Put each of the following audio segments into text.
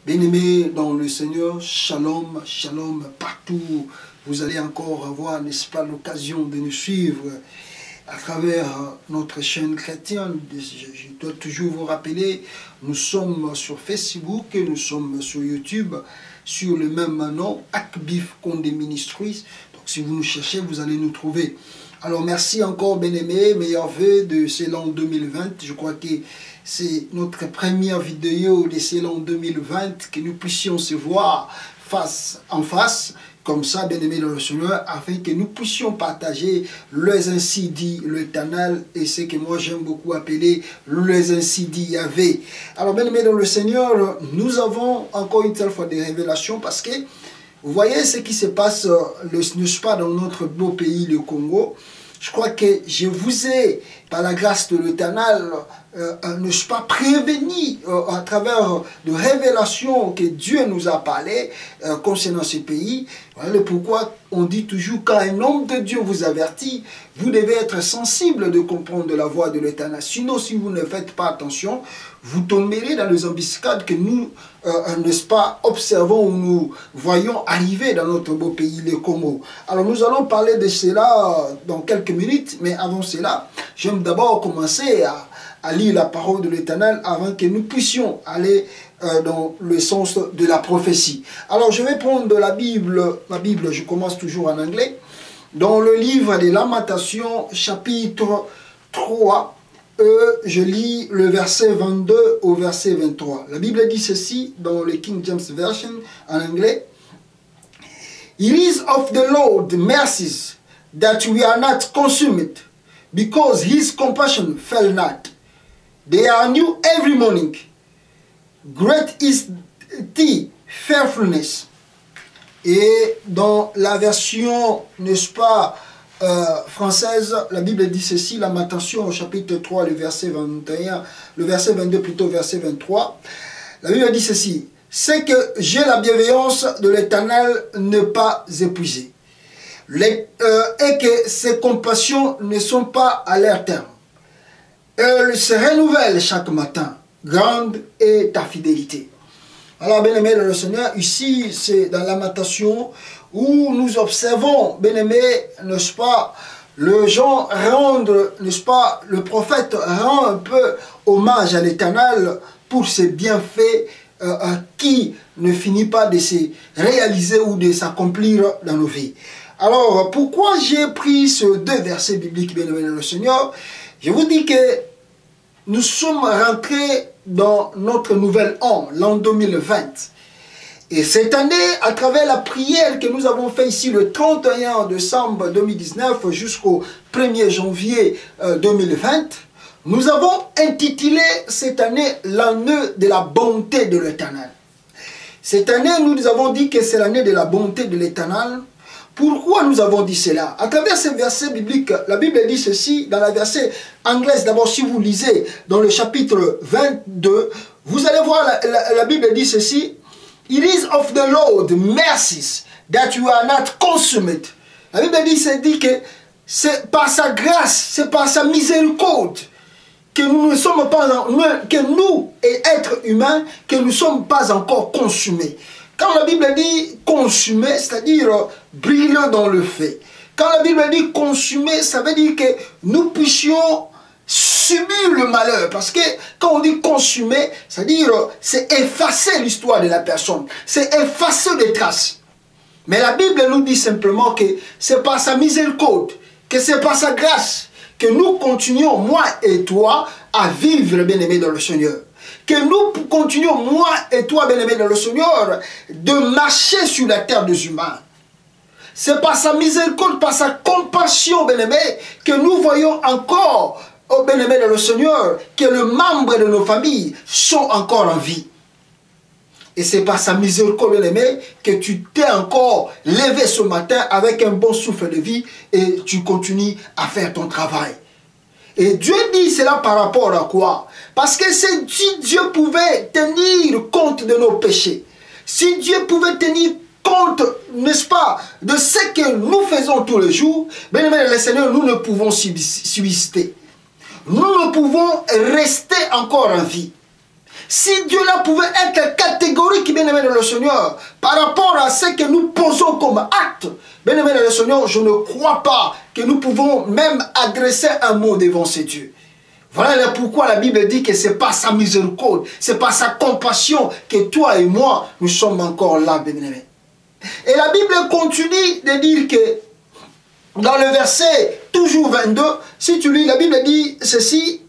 Bien-aimés dans le Seigneur, shalom, shalom, partout. Vous allez encore avoir, n'est-ce pas, l'occasion de nous suivre à travers notre chaîne chrétienne. Je dois toujours vous rappeler, nous sommes sur Facebook et nous sommes sur YouTube, sur le même nom, Akbif Condé Ministries. Donc si vous nous cherchez, vous allez nous trouver. Alors merci encore, bien-aimés, meilleurs vœux de ce l'an 2020. Je crois que c'est notre première vidéo de ce l'an 2020, que nous puissions se voir face en face, comme ça, bien-aimés dans le Seigneur, afin que nous puissions partager les ainsi dit l'Éternel et ce que moi j'aime beaucoup appeler les ainsi dit Yahvé. Alors, bien-aimés dans le Seigneur, nous avons encore une telle fois des révélations parce que vous voyez ce qui se passe, n'est-ce pas, dans notre beau pays, le Congo. Je crois que je vous ai, par la grâce de l'Éternel, n'est-ce pas, prévenu à travers de révélations que Dieu nous a parlé concernant ce pays. Voilà pourquoi on dit toujours, quand un homme de Dieu vous avertit, vous devez être sensible de comprendre la voix de l'Éternel. Sinon, si vous ne faites pas attention, vous tomberez dans les embuscades que nous, n'est-ce pas, observons ou nous voyons arriver dans notre beau pays, le Congo. Alors nous allons parler de cela dans quelques minutes, mais avant cela, j'aime d'abord commencer à lire la parole de l'Éternel avant que nous puissions aller dans le sens de la prophétie. Alors je vais prendre la Bible, je commence toujours en anglais, dans le livre des Lamentations, chapitre 3, je lis le verset 22 au verset 23. La Bible dit ceci dans le King James Version en anglais. It is of the Lord mercies that we are not consumed, because his compassion fail not. They are new every morning. Great is thy faithfulness. Et dans la version, n'est-ce pas, française, la Bible dit ceci, Lamentation au chapitre 3, le verset 21, le verset 22 plutôt, verset 23. La Bible dit ceci, c'est que j'ai la bienveillance de l'Éternel ne pas épuisée, et que ses compassions ne sont pas à leur terme. Elle se renouvelle chaque matin, grande est ta fidélité. Alors, bien-aimés dans le Seigneur, ici, c'est dans la Lamentation où nous observons, bien-aimés, n'est-ce pas, le gens rendre, n'est-ce pas, le prophète rend un peu hommage à l'Éternel pour ses bienfaits qui ne finit pas de se réaliser ou de s'accomplir dans nos vies. Alors, pourquoi j'ai pris ces deux versets bibliques, bien-aimés dans le Seigneur? Je vous dis que nous sommes rentrés dans notre nouvel an, l'an 2020. Et cette année, à travers la prière que nous avons fait ici le 31 décembre 2019 jusqu'au 1er janvier 2020, nous avons intitulé cette année l'année de la bonté de l'Éternel. Cette année, nous avons dit que c'est l'année de la bonté de l'Éternel. Pourquoi nous avons dit cela? À travers ces versets bibliques, la Bible dit ceci, dans la verset anglaise, d'abord si vous lisez dans le chapitre 22, vous allez voir, la Bible dit ceci, It is of the Lord mercies that you are not consumed. La Bible dit que c'est par sa grâce, c'est par sa miséricorde que nous ne sommes pas, que nous, et êtres humains, que nous ne sommes pas encore consumés. Quand la Bible dit consumer, c'est-à-dire brûler dans le feu. Quand la Bible dit consumer, ça veut dire que nous puissions subir le malheur. Parce que quand on dit consumer, c'est-à-dire c'est effacer l'histoire de la personne. C'est effacer les traces. Mais la Bible nous dit simplement que c'est par sa miséricorde, que c'est par sa grâce, que nous continuons, moi et toi, à vivre, bien-aimés dans le Seigneur. Que nous continuons, moi et toi, bien-aimés dans le Seigneur, de marcher sur la terre des humains. C'est par sa miséricorde, par sa compassion, bien-aimés, que nous voyons encore, oh bien-aimés dans le Seigneur, que les membres de nos familles sont encore en vie. Et c'est par sa miséricorde, bien-aimé, que tu t'es encore levé ce matin avec un bon souffle de vie et tu continues à faire ton travail. Et Dieu dit cela par rapport à quoi? Parce que si Dieu pouvait tenir compte de nos péchés, si Dieu pouvait tenir compte, n'est-ce pas, de ce que nous faisons tous les jours, bien aimé le Seigneur, nous ne pouvons subsister. Nous ne pouvons rester encore en vie. Si Dieu là pouvait être catégorique, le Seigneur, par rapport à ce que nous posons comme acte, bien-aimé dans le Seigneur, je ne crois pas que nous pouvons même adresser un mot devant ces dieux. Voilà pourquoi la Bible dit que ce n'est pas sa miséricorde, ce n'est pas sa compassion que toi et moi, nous sommes encore là, bien-aimé. Et la Bible continue de dire que dans le verset toujours 22, si tu lis, la Bible dit ceci,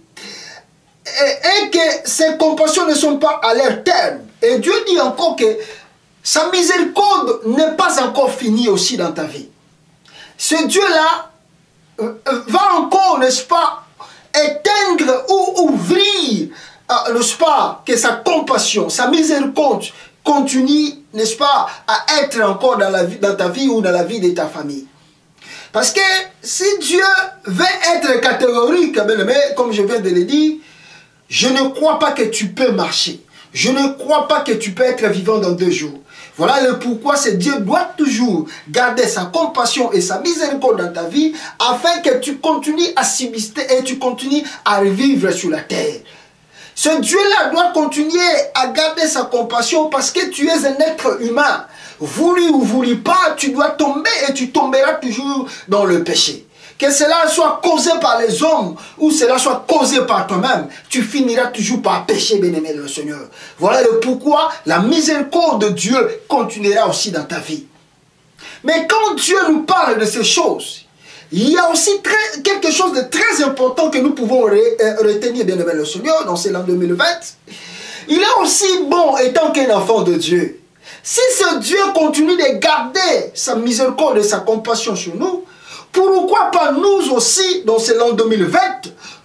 et que ses compassions ne sont pas à leur terme. Et Dieu dit encore que sa miséricorde n'est pas encore finie aussi dans ta vie. Ce Dieu-là va encore, n'est-ce pas, éteindre ou ouvrir, n'est-ce pas, que sa compassion, sa miséricorde continue, n'est-ce pas, à être encore dans ta vie ou dans la vie de ta famille. Parce que si Dieu veut être catégorique, comme je viens de le dire, je ne crois pas que tu peux marcher. Je ne crois pas que tu peux être vivant dans 2 jours. Voilà le pourquoi ce Dieu doit toujours garder sa compassion et sa miséricorde dans ta vie afin que tu continues à subsister et tu continues à vivre sur la terre. Ce Dieu-là doit continuer à garder sa compassion parce que tu es un être humain. Voulu ou voulu pas, tu dois tomber et tu tomberas toujours dans le péché. Que cela soit causé par les hommes ou cela soit causé par toi-même, tu finiras toujours par pécher, bien-aimé le Seigneur. Voilà le pourquoi la miséricorde de Dieu continuera aussi dans ta vie. Mais quand Dieu nous parle de ces choses, il y a aussi quelque chose de très important que nous pouvons retenir, bien-aimé le Seigneur, dans l'an 2020. Il est aussi bon étant qu'un enfant de Dieu. Si ce Dieu continue de garder sa miséricorde et sa compassion sur nous, pourquoi pas nous aussi, dans l'an 2020,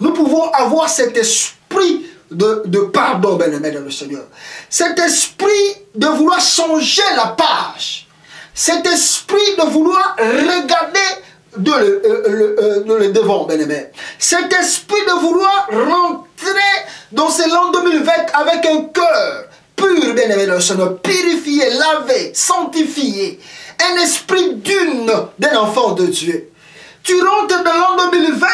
nous pouvons avoir cet esprit de pardon, bien-aimé dans le Seigneur. Cet esprit de vouloir changer la page. Cet esprit de vouloir regarder le devant, bien-aimé. Cet esprit de vouloir rentrer dans l'an 2020 avec un cœur pur, bien-aimé dans le Seigneur, purifié, lavé, sanctifié. Un esprit d'un enfant de Dieu. Tu rentres dans l'an 2020,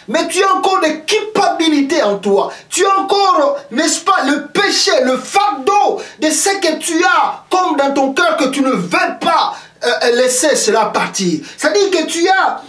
mais tu as encore des culpabilités en toi. Tu as encore, n'est-ce pas, le péché, le fardeau de ce que tu as comme dans ton cœur que tu ne veux pas laisser cela partir. C'est-à-dire que tu as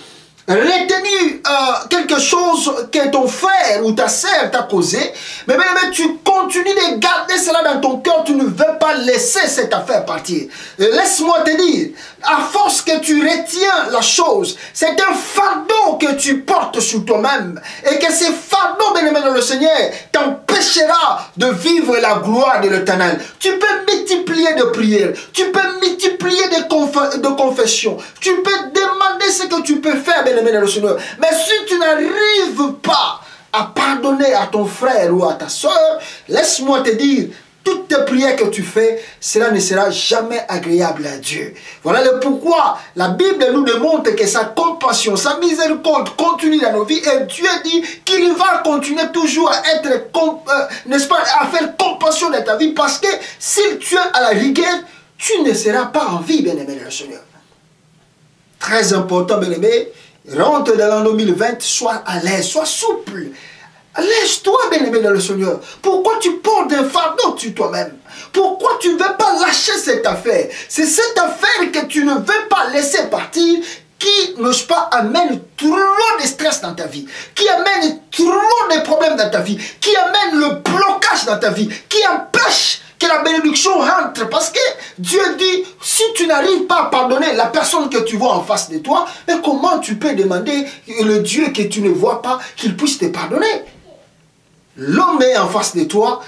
retenu quelque chose que ton frère ou ta sœur t'a causé, mais tu continues de garder cela dans ton cœur, tu ne veux pas laisser cette affaire partir. Laisse-moi te dire, à force que tu retiens la chose, c'est un fardeau que tu portes sur toi-même, et que ce fardeau, bien-aimé dans le Seigneur, t'empêchera de vivre la gloire de l'Éternel. Tu peux multiplier de prières, tu peux multiplier de confessions, tu peux demander ce que tu peux faire, bien-aimé dans le Seigneur. Mais si tu n'arrives pas à pardonner à ton frère ou à ta soeur, laisse-moi te dire, toutes tes prières que tu fais, cela ne sera jamais agréable à Dieu. Voilà le pourquoi la Bible nous démontre que sa compassion, sa miséricorde continue dans nos vies. Et Dieu dit qu'il va continuer toujours à être, n'est-ce pas, à faire compassion dans ta vie. Parce que si tu es à la rigueur, tu ne seras pas en vie, bien-aimé dans le Seigneur. Très important, bien-aimé, rentre dans l'an 2020, sois à l'aise, sois souple. Laisse-toi, bien-aimé dans le Seigneur. Pourquoi tu portes un fardeau sur toi-même? Pourquoi tu ne veux pas lâcher cette affaire? C'est cette affaire que tu ne veux pas laisser partir qui, n'est-ce pas, amène trop de stress dans ta vie, qui amène trop de problèmes dans ta vie, qui amène le blocage dans ta vie, qui empêche que la bénédiction rentre. Parce que Dieu dit, si tu n'arrives pas à pardonner la personne que tu vois en face de toi, mais comment tu peux demander le Dieu que tu ne vois pas qu'il puisse te pardonner? L'homme est en face de toi,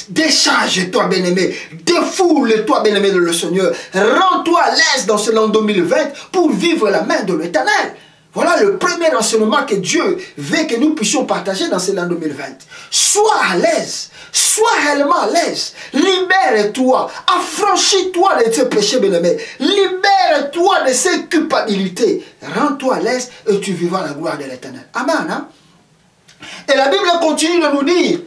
décharge-toi, bien-aimé, défoule-toi, bien-aimé de le Seigneur, rends-toi à l'aise dans ce l'an 2020 pour vivre la main de l'Éternel. Voilà le premier enseignement que Dieu veut que nous puissions partager dans ce l'an 2020. Sois à l'aise, sois réellement à l'aise, libère-toi, affranchis-toi de tes péchés, bien-aimé, libère-toi de ces culpabilités, rends-toi à l'aise et tu vivras la gloire de l'Éternel. Amen, hein? Et la Bible continue de nous dire,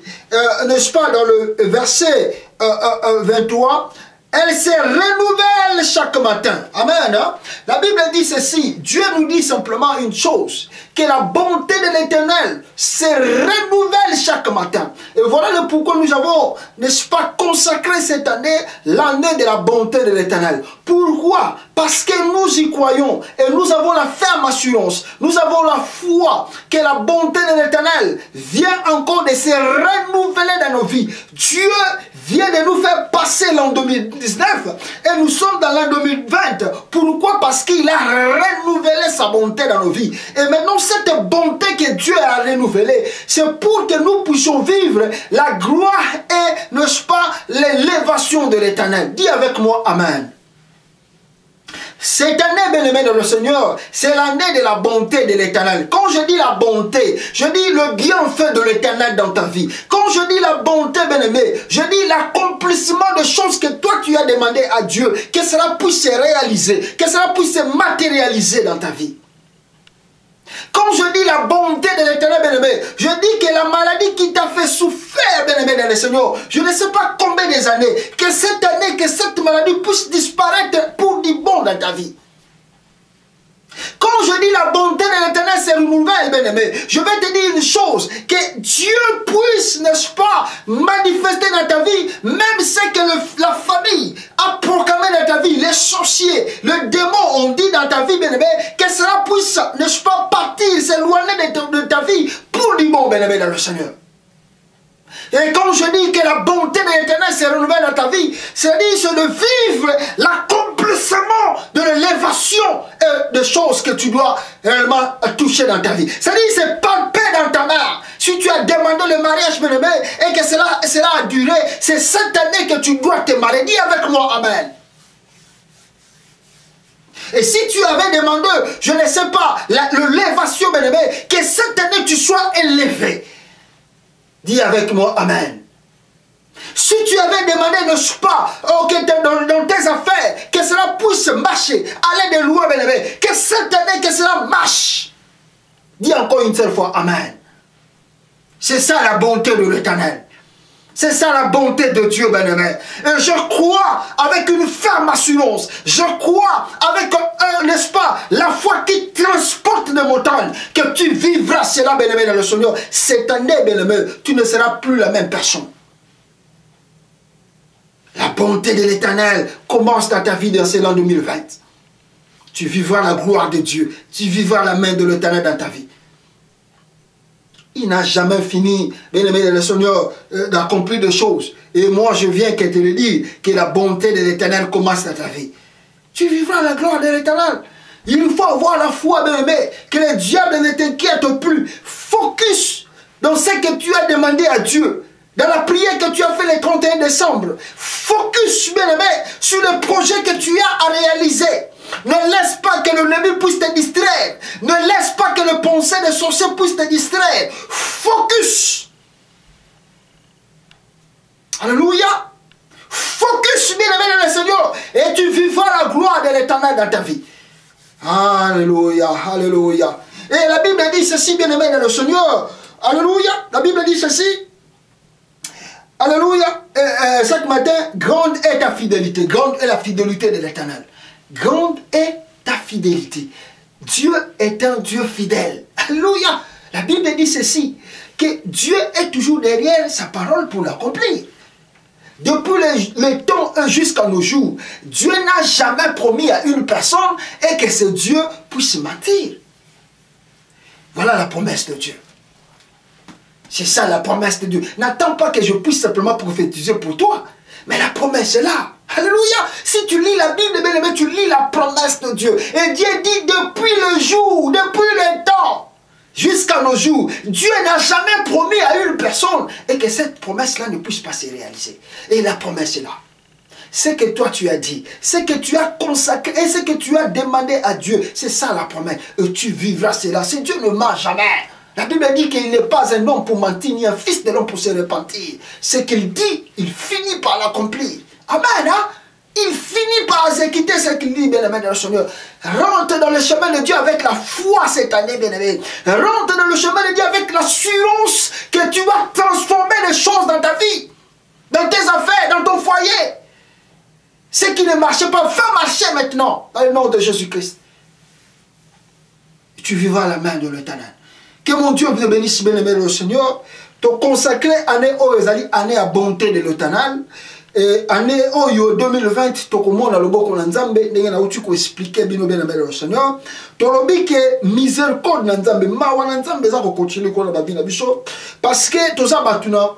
n'est-ce pas, dans le verset 23, elle se renouvelle chaque matin. Amen. Hein? La Bible dit ceci. Dieu nous dit simplement une chose. Que la bonté de l'Éternel se renouvelle chaque matin. Et voilà le pourquoi nous avons, n'est-ce pas, consacré cette année l'année de la bonté de l'Éternel. Pourquoi? Parce que nous y croyons. Et nous avons la ferme assurance. Nous avons la foi que la bonté de l'Éternel vient encore de se renouveler dans nos vies. Dieu vient de nous faire passer l'an 2019 et nous sommes dans l'an 2020. Pourquoi? Parce qu'il a renouvelé sa bonté dans nos vies. Et maintenant, cette bonté que Dieu a renouvelée, c'est pour que nous puissions vivre la gloire et, n'est-ce pas, l'élévation de l'Éternel. Dis avec moi, Amen. Cette année, bien-aimé dans le Seigneur, c'est l'année de la bonté de l'Éternel. Quand je dis la bonté, je dis le bienfait de l'Éternel dans ta vie. Quand je dis la bonté, bien-aimé, je dis l'accomplissement de choses que toi tu as demandé à Dieu, que cela puisse se réaliser, que cela puisse se matérialiser dans ta vie. Quand je dis la bonté de l'Éternel, bien-aimé, je dis que la maladie qui t'a fait souffrir, bien-aimé dans le Seigneur, je ne sais pas combien des années, que cette année, que cette maladie puisse disparaître pour du bon dans ta vie. Quand je dis la bonté de l'Éternel se renouvelle, bien-aimé, je vais te dire une chose, que Dieu puisse, n'est-ce pas, manifester dans ta vie, même ce que la famille a proclamé dans ta vie, les sorciers, le démon ont dit dans ta vie, bien-aimé, que cela puisse, n'est-ce pas, partir, s'éloigner de ta vie pour du bon, bien-aimé, dans le Seigneur. Et quand je dis que la bonté de l'Éternel se renouvelle dans ta vie, c'est-à-dire de vivre l'accomplissement de l'élévation des choses que tu dois réellement toucher dans ta vie. C'est-à-dire c'est palpé dans ta main. Si tu as demandé le mariage, bien-aimé, et que cela a duré, c'est cette année que tu dois te marier. Dis avec moi, Amen. Et si tu avais demandé, je ne sais pas, l'élévation, bien-aimé, que cette année tu sois élevé. Dis avec moi, Amen. Si tu avais demandé, n'est-ce pas, dans tes affaires, que cela puisse marcher, aller de loin, bien-aimé, que cette année, que cela marche. Dis encore une seule fois, Amen. C'est ça la bonté de l'Éternel. C'est ça la bonté de Dieu, bien-aimé. Et je crois avec une ferme assurance. Je crois avec, n'est-ce pas, la foi qui transporte les montagnes, que tu vivras cela, bien-aimé, dans le Seigneur. Cette année, bien-aimé, tu ne seras plus la même personne. La bonté de l'Éternel commence dans ta vie dans ce l'an 2020. Tu vivras la gloire de Dieu. Tu vivras la main de l'Éternel dans ta vie. Il n'a jamais fini, bien-aimé, le Seigneur, d'accomplir des choses. Et moi, je viens que te le dire, que la bonté de l'Éternel commence dans ta vie. Tu vivras la gloire de l'Éternel. Il faut avoir la foi, bien-aimé, que le diable ne t'inquiète plus. Focus dans ce que tu as demandé à Dieu. Dans la prière que tu as fait le 31 décembre. Focus, bien-aimé, sur le projet que tu as à réaliser. Ne laisse pas que l'ennemi puisse te distraire. Ne laisse pas que le pensée des sorciers puisse te distraire. Focus. Alléluia. Focus, bien-aimé dans le Seigneur. Et tu vivras la gloire de l'Éternel dans ta vie. Alléluia. Alléluia. Et la Bible dit ceci, bien-aimé dans le Seigneur. Alléluia. La Bible dit ceci. Alléluia. Chaque matin, grande est ta fidélité. Grande est la fidélité de l'Éternel. Grande est ta fidélité. Dieu est un Dieu fidèle. Alléluia. La Bible dit ceci, que Dieu est toujours derrière sa parole pour l'accomplir. Depuis les temps jusqu'à nos jours, Dieu n'a jamais promis à une personne et que ce Dieu puisse mentir. Voilà la promesse de Dieu. C'est ça la promesse de Dieu. N'attends pas que je puisse simplement prophétiser pour toi. Mais la promesse est là. Alléluia. Si tu lis la Bible, bien aimé, tu lis la promesse de Dieu. Et Dieu dit depuis le jour, depuis le temps, jusqu'à nos jours, Dieu n'a jamais promis à une personne et que cette promesse-là ne puisse pas se réaliser. Et la promesse est là. Ce que toi tu as dit, ce que tu as consacré et ce que tu as demandé à Dieu, c'est ça la promesse. Et tu vivras cela. Si Dieu ne ment jamais. La Bible dit qu'il n'est pas un homme pour mentir, ni un fils de l'homme pour se repentir. Ce qu'il dit, il finit par l'accomplir. Amen, hein? Il finit par exécuter ce qu'il dit, bien-aimé dans le Seigneur. Rentre dans le chemin de Dieu avec la foi cette année, bien-aimé. Rentre dans le chemin de Dieu avec l'assurance que tu vas transformer les choses dans ta vie, dans tes affaires, dans ton foyer. Ce qui ne marchait pas va marcher maintenant, dans le nom de Jésus-Christ. Tu vivras à la main de l'Éternel. Que mon Dieu te bénisse, bien-aimé le Seigneur. Te consacrer année année à bonté de l'Éternel. Et année 2020, tokomona na loboko na Nzambe ndenge na uti ko expliquer bino bien aimé le Seigneur. Tolobi que miséricorde na Nzambe mawa na Nzambe za ko continuer ko na babina biso parce que toza batuna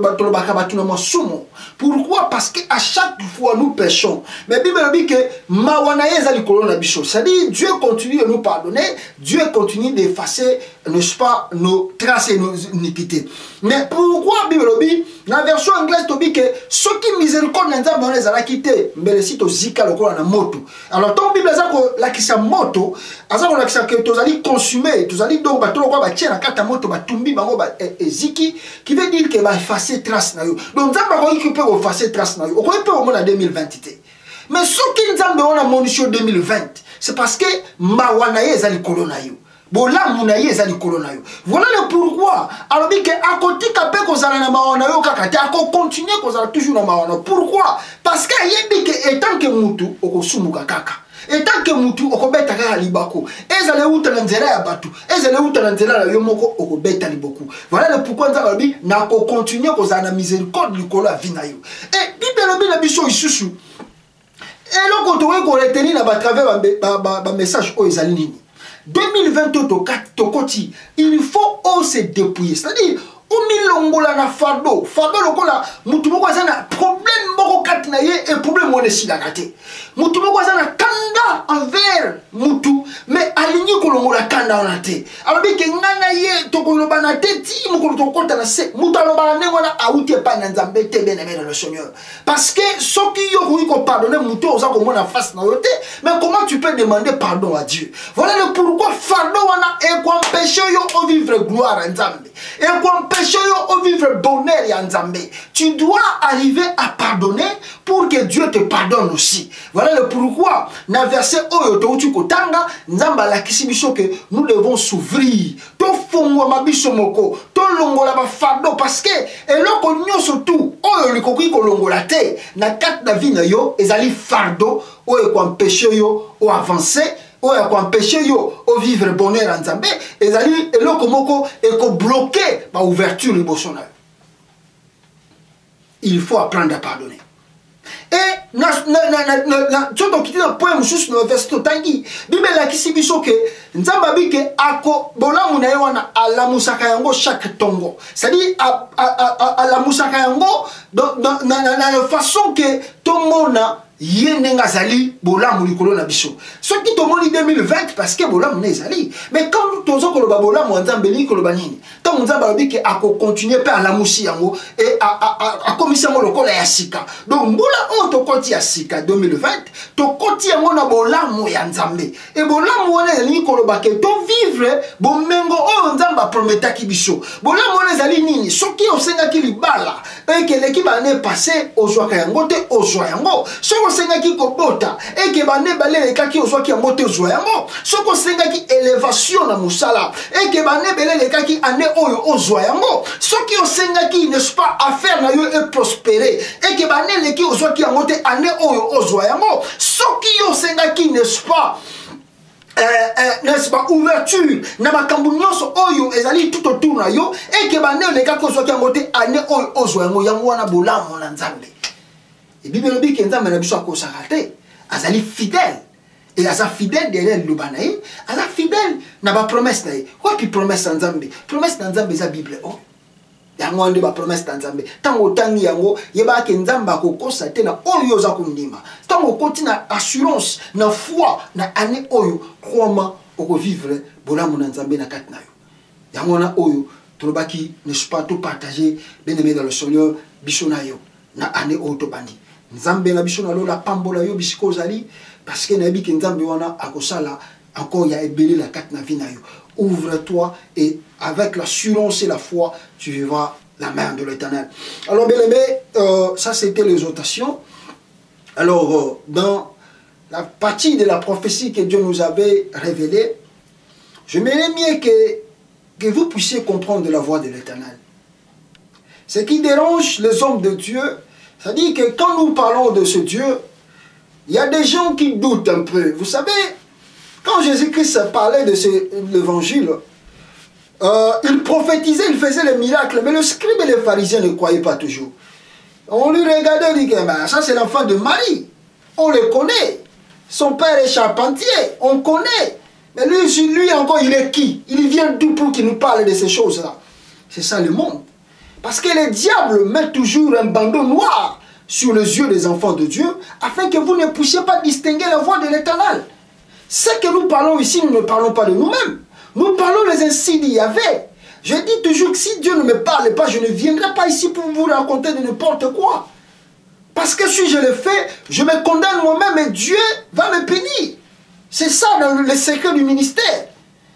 batolobaka batuna masumo. Pourquoi? Parce que à chaque fois nous péchons. Mais Bible dit que mawa na yeza likolo na biso. C'est-à-dire Dieu continue de nous pardonner, Dieu continue d'effacer, n'est-ce pas, nos traces et nos iniquités. Mais pourquoi Bible dit dans la version anglaise to dit que ceux qui miséricorde na Nzambe on les a quittés mbele si to zika lokola na moto. Alors ton Bible za ko lakisa moto aza ko lakisa que tozali consommer, tozali donc ba tolo ko ba tia na kata moto ba tumbi bango ba ziki qui veut dire que ba effacer trace na yo. Donc Nzambe ko ki peut effacer trace na yo. O ko peut au moins en 2020. Mais ceux qui Nzambe on a monition 2020, c'est parce que mawana ye za likolo na yo. Voilà le pourquoi. Alors que à côté kapé kozala na mawana yo kakate ako continuer kozala toujours na mawana. Pourquoi? Parce que yebi que étant que mutu okosumuka kaka. Étant que mutu okobeta kaka libako. Ezale uta na nzela ya batu. Ezale uta na nzela ya yomoko okobeta liboku. Voilà le pourquoi nzala na ko continuer kozala na miséricorde likolo ya vina yo. Et Bible na biso isusu. Et là quand on ko retenir na ba travers ba message o ezali nini. 2020 tokoti, il faut se dépouiller. C'est-à-dire, omilongola na fardo lokola mutu moko azana problème moko kati na ye et problème mone sila kate. Mutu moko azana kanda envers mutu mais aligné kolongola kanda on te. Alors bi ke ngana ye tokoloba na te ti moko tokota na se mutu aloba na ngona auti pa na Nzambe te bien aimé le Seigneur. Parce que soki yo ko pardonner mutu oza ko mona face na yo te, mais comment tu peux demander pardon à Dieu? Voilà le pourquoi fardo wana e ko empêcher yo au vivre gloire en Nzambe. Et ko au vivre bonheur et Nzambe. Tu dois arriver à pardonner pour que Dieu te pardonne aussi. Voilà le pourquoi. Dans le verset Kotanga, Nzamba la kisibiso que nous devons s'ouvrir. To fongo mabiso moko, to longola ba fardo parce que eloko nyoso tout oyo likoki ko longola te na kat na vie na yo ezali fardo oyo ko empêcher yo o avancer. Oya ko empêcher yo au vivre bonheur en Nzambe ezali eloko moko e ko bloquer ba ouverture liboso na. Il faut apprendre à pardonner. Et tsoto kiti na point mususu na verset totangi Bible la kisibiso ke Nzamba bike ako bolamu na yewana ala musaka yango chaque tongo. C'est-à-dire ala musaka yango dans la façon que tomona yenenga zali bolamu likolo na biso. Ce qui tomoni 2020 parce que bolamu na zali. Mais quand nous tozo ko loba bolamu Nzambe likolo banini. Tant Nzamba lobiki ako continuer pe ala musi yango et a komisa mo lokola ya sika. Donc mbula o to koti ya sika 2020 to koti yango na bolamu ya Nzambe. Et bolamu wana likolo ba ke to vivre bomengo o Nzamba prometaki biso. Bolamu wana zali nini? Soki osenga ki libala et que l'équipe année passée au joaka yango te au joa yango. Senga ki kobota et que bane balé kaki ozwa ki amote ozwa yango soko senga ki élévation na musala et que bane belé kaki ane oyo ozwa yango soki osenga ki n'est-ce pas affaire na yo et prospérer et que bane leki ozwa ki amote ane oyo ozwa yango soki osenga ki n'est-ce pas n'est-ce pas ouverture na makambu nyonso oyo ezali tout autour na yo et que bane leki ozwa ki amote ane oyo ozwa yango yango wana bolamu na Nzambe. Et Bible dit que Nzambe na biso akosakate azali fidèle et aza fidèle derrière lobanaï aza fidèle na ba promesse naï quoi qui promesse Nzambe za Bible oh yango ande ba promesse Nzambe tango tangi yango yeba ke Nzambe akokosa te na oyo za kundima tango koti na assurance na foi na année oyo croisement oko vivre bolamu na Nzambe na kat na yo yango na oyo tolobaki ne pas tout partager bien aimé dans le Seigneur biso na yo na année oyo to bandi Nzambe na biso na lola pambola yo bisiko zali parce que na bi ke Nzambe wana akosala encore ya ebele la kat na vie na yo. Ouvre-toi et avec l'assurance et la foi tu vivras la main de l'Éternel. Alors bien aimé, ça c'était l'exhortation. Alors dans la partie de la prophétie que Dieu nous avait révélée, je m'aimerais bien que vous puissiez comprendre la voix de l'Éternel. Ce qui dérange les hommes de Dieu, c'est-à-dire que quand nous parlons de ce Dieu, Il y a des gens qui doutent un peu. Vous savez, quand Jésus-Christ parlait de l'évangile, il prophétisait, il faisait les miracles, mais le scribe et les pharisiens ne croyaient pas toujours. On lui regardait et dit, ben, ça c'est l'enfant de Marie, on le connaît. Son père est charpentier, on connaît. Mais lui encore, il est qui? Il vient d'où pour qu'il nous parle de ces choses-là? C'est ça le monde. Parce que les diables mettent toujours un bandeau noir sur les yeux des enfants de Dieu, afin que vous ne puissiez pas distinguer la voix de l'Éternel. Ce que nous parlons ici, nous ne parlons pas de nous-mêmes. Nous parlons les ainsi d'il y avait. Je dis toujours que si Dieu ne me parle pas, je ne viendrai pas ici pour vous raconter de n'importe quoi. Parce que si je le fais, je me condamne moi-même et Dieu va me punir. C'est ça dans le secret du ministère.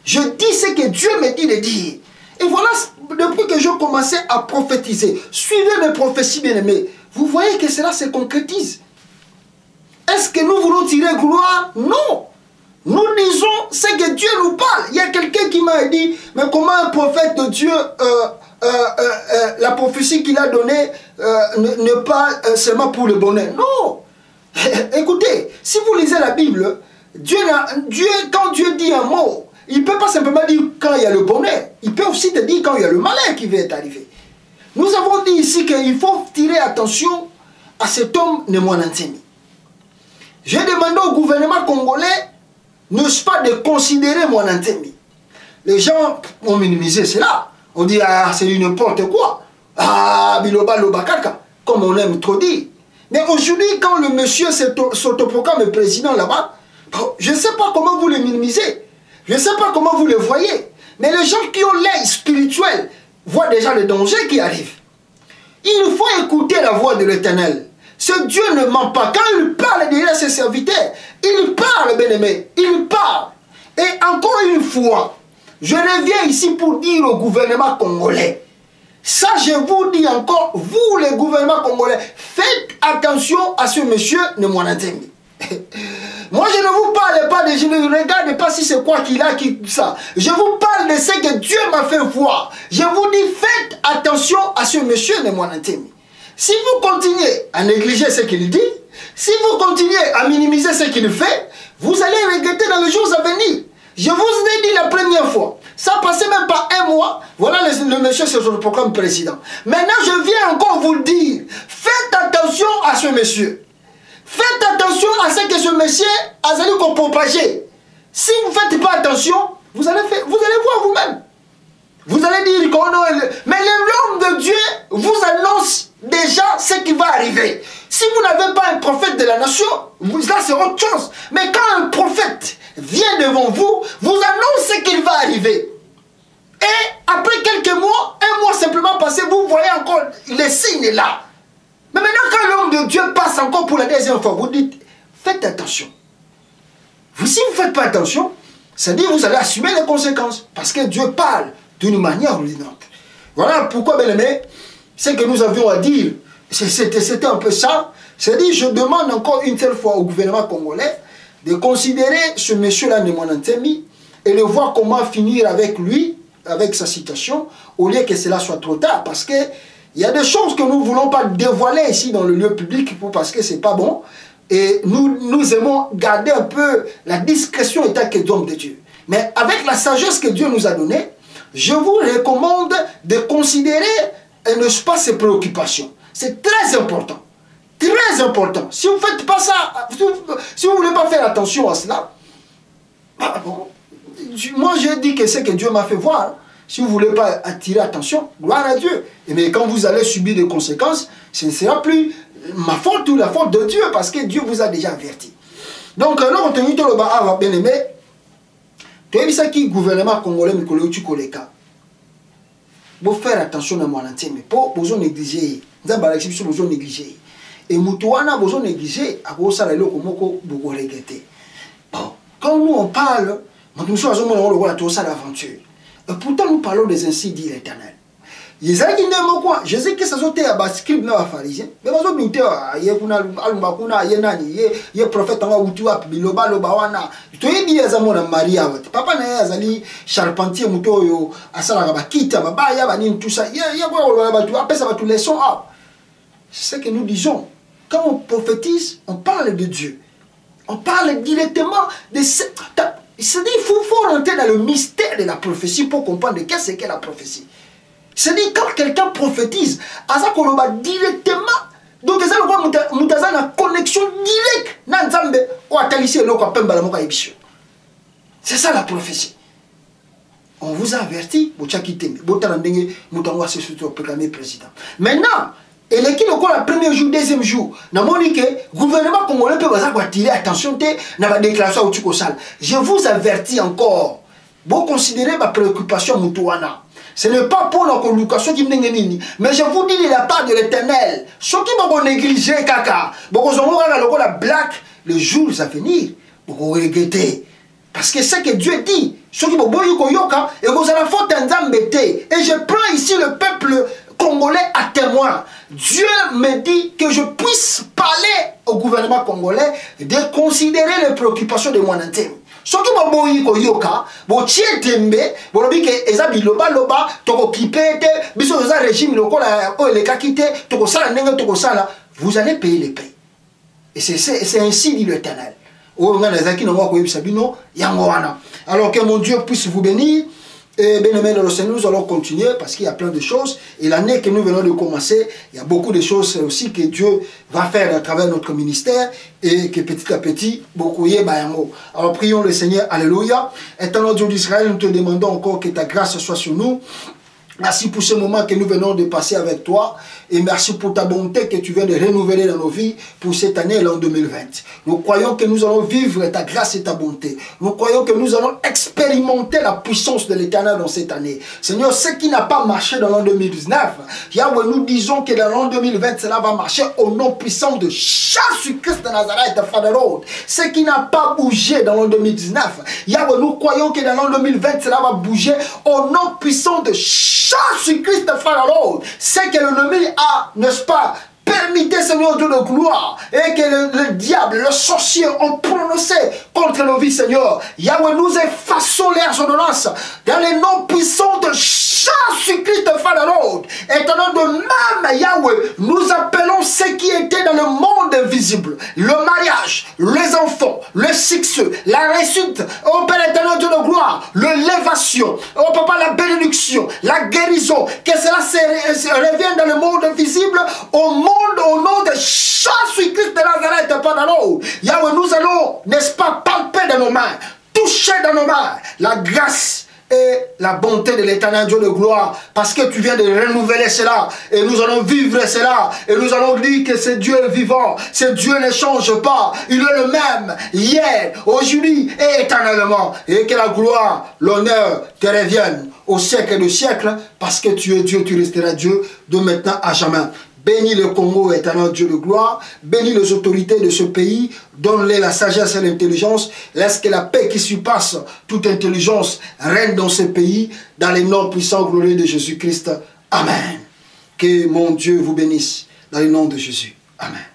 Je dis ce que Dieu me dit de dire. Et voilà, depuis que je commençais à prophétiser, suivez mes prophéties bien-aimées, vous voyez que cela se concrétise. Est-ce que nous voulons tirer gloire? Non. Nous disons ce que Dieu nous parle. Il y a quelqu'un qui m'a dit, mais comment un prophète de Dieu, la prophétie qu'il a donnée, n'est pas seulement pour le bonheur? Non. Écoutez, si vous lisez la Bible, quand Dieu dit un mot, il ne peut pas simplement dire quand il y a le bonheur. Il peut aussi te dire quand il y a le malheur qui va arriver. Nous avons dit ici qu'il faut tirer attention à cet homme Nemwanantemi. J'ai demandé au gouvernement congolais, n'est-ce pas, de considérer Mwanantemi. Les gens ont minimisé cela. On dit, ah, c'est n'importe quoi. Ah, biloba lobakaka, comme on aime trop dire. Mais aujourd'hui, quand le monsieur s'autoproclame président là-bas, je ne sais pas comment vous le minimisez. Je ne sais pas comment vous le voyez. Mais les gens qui ont l'œil spirituel voient déjà le danger qui arrive. Il faut écouter la voix de l'Éternel. Ce Dieu ne ment pas. Quand il parle derrière ses serviteurs, il parle, bien-aimé. Il parle. Et encore une fois, je reviens ici pour dire au gouvernement congolais. Ça, je vous dis encore, vous, les gouvernements congolais, faites attention à ce monsieur Nemwanantemi. Moi, je ne vous parle pas je ne regarde pas si c'est quoi qu'il a, ça. Je vous parle de ce que Dieu m'a fait voir. Je vous dis, faites attention à ce monsieur Nemwanantemi. Si vous continuez à négliger ce qu'il dit, si vous continuez à minimiser ce qu'il fait, vous allez regretter dans les jours à venir. Je vous ai dit la première fois, ça passait même pas un mois, voilà le monsieur c'est son programme président. Maintenant, je viens encore vous le dire, faites attention à ce monsieur. Faites attention à ce que ce monsieur a propagé. Si vous ne faites pas attention, vous allez voir vous-même. Vous allez dire qu'on a... Mais l'homme de Dieu vous annonce déjà ce qui va arriver. Si vous n'avez pas un prophète de la nation, là c'est autre chose. Mais quand un prophète vient devant vous, vous annonce ce qu'il va arriver. Et après quelques mois, un mois simplement passé, vous voyez encore les signes là. Mais maintenant, quand l'homme de Dieu passe encore pour la deuxième fois, vous dites, faites attention. Si vous ne faites pas attention, c'est-à-dire que vous allez assumer les conséquences. Parce que Dieu parle d'une manière ou d'une autre. Voilà pourquoi, bien aimé, ce que nous avions à dire, c'était un peu ça. C'est-à-dire, je demande encore une telle fois au gouvernement congolais de considérer ce monsieur-là, Nemwanantemi, et de voir comment finir avec lui, avec sa situation, au lieu que cela soit trop tard. Parce que il y a des choses que nous ne voulons pas dévoiler ici dans le lieu public parce que ce n'est pas bon. Et nous aimons garder un peu la discrétion étant que d'homme de Dieu. Mais avec la sagesse que Dieu nous a donnée, je vous recommande de considérer, n'est-ce pas, ces préoccupations. C'est très important. Très important. Si vous ne faites pas ça, si vous ne voulez pas faire attention à cela, bon, moi je dis que c'est que Dieu m'a fait voir. Si vous ne voulez pas attirer attention, gloire à Dieu. Mais quand vous allez subir des conséquences, ce ne sera plus ma faute ou la faute de Dieu, parce que Dieu vous a déjà averti. Donc, là, on te dit, bien aimé, tu as vu ça qui est gouvernement congolais, mais tu connais cas. Vous faire attention à moi, mais pas besoin de négliger. Vous avez besoin de négliger. Et Moutouana, besoin de négliger, à cause de ça, vous regrettez. Bon, quand nous on parle, nous sommes l'aventure. Et pourtant, nous parlons des ainsi dit l'Éternel. Jésus que ça soit un scribe na pharisien, mais bazo binte ye kuna alumba kuna ye nani ye prophète anga utua biloba loba wana to yebi yazamona Maria wote papa na ye azali charpentier muto yo asala ba kita baba ya bani tout ça ye kwa ba tu apesa ba tu leçon. C'est ce que nous disons. Quand on prophétise, on parle de Dieu. On parle directement de... C'est-à-dire qu'il faut rentrer dans le mystère de la prophétie pour comprendre qu'est-ce qu'est la prophétie. C'est-à-dire quand quelqu'un prophétise, ça va directement. Donc ça va une connexion directe. C'est ça la prophétie. On vous a averti, président. Maintenant, et l'équipe le premier jour, deuxième jour, le gouvernement congolais peut attirer attention à la déclaration au sale. Je vous avertis encore, vous considérez ma préoccupation moutouana. Ce n'est pas pour la communication qui m'engueule, mais je vous dis de la part de l'Éternel, ceux qui vont négliger caca, la black, les jours à venir, vous regrettez. Parce que c'est ce que Dieu dit, ceux qui vont yoka et vous allez faire embêter. Et je prends ici le peuple congolais à témoin. Dieu me dit que je puisse parler au gouvernement congolais de considérer les préoccupations de mon intime. Ceux qui vont yoka, vont tirer tembe, vont dire que eza biloba loba, toko kipete, biso eza régime lokola o eleka kite, toko sala nenge toko sala, vous allez payer les prix. Et c'est ainsi dit l'Éternel. Alors que mon Dieu puisse vous bénir. Et bien aimé dans le Seigneur, nous allons continuer parce qu'il y a plein de choses. Et l'année que nous venons de commencer, il y a beaucoup de choses aussi que Dieu va faire à travers notre ministère et que petit à petit, beaucoup y est. Alors prions le Seigneur, alléluia. Éternel Dieu d'Israël, nous te demandons encore que ta grâce soit sur nous. Merci pour ce moment que nous venons de passer avec toi. Et merci pour ta bonté que tu viens de renouveler dans nos vies pour cette année, l'an 2020. Nous croyons que nous allons vivre ta grâce et ta bonté. Nous croyons que nous allons expérimenter la puissance de l'Éternel dans cette année. Seigneur, ce qui n'a pas marché dans l'an 2019, Yahweh, nous disons que dans l'an 2020, cela va marcher au nom puissant de Jésus-Christ de Nazareth, Father Lord. Ce qui n'a pas bougé dans l'an 2019, Yahweh, nous croyons que dans l'an 2020, cela va bouger au nom puissant de Jésus-Christ de Father Lord. C'est que l'ennemi a, n'est-ce pas, permettez, Seigneur Dieu de gloire, et que le diable, le sorcier ont prononcé contre nos vies, Seigneur. Yahweh, nous effaçons les ordonnances dans les noms puissants de Jésus-Christ de Father Lord. Étonnant de même, Yahweh, nous appelons ce qui était dans le monde invisible, le mariage, les enfants, le succès, la réussite, oh Père éternel Dieu de gloire, l'élévation, oh Papa, la bénédiction, la guérison, que cela se revienne dans le monde invisible, au nom de Jésus-Christ de Nazareth, Père Lord. Yahweh, nous allons, n'est-ce pas, palper dans nos mains, toucher dans nos mains la grâce et la bonté de l'Éternel Dieu de gloire, parce que tu viens de renouveler cela, et nous allons vivre cela, et nous allons dire que ce Dieu est vivant, ce Dieu ne change pas, il est le même, hier, aujourd'hui et éternellement, et que la gloire, l'honneur te reviennent au siècle des siècles, parce que tu es Dieu, tu resteras Dieu, de maintenant à jamais. Bénis le Congo, éternel Dieu de gloire. Bénis les autorités de ce pays. Donne-les la sagesse et l'intelligence. Laisse que la paix qui surpasse toute intelligence règne dans ce pays. Dans les noms puissants glorieux de Jésus-Christ. Amen. Que mon Dieu vous bénisse. Dans le nom de Jésus. Amen.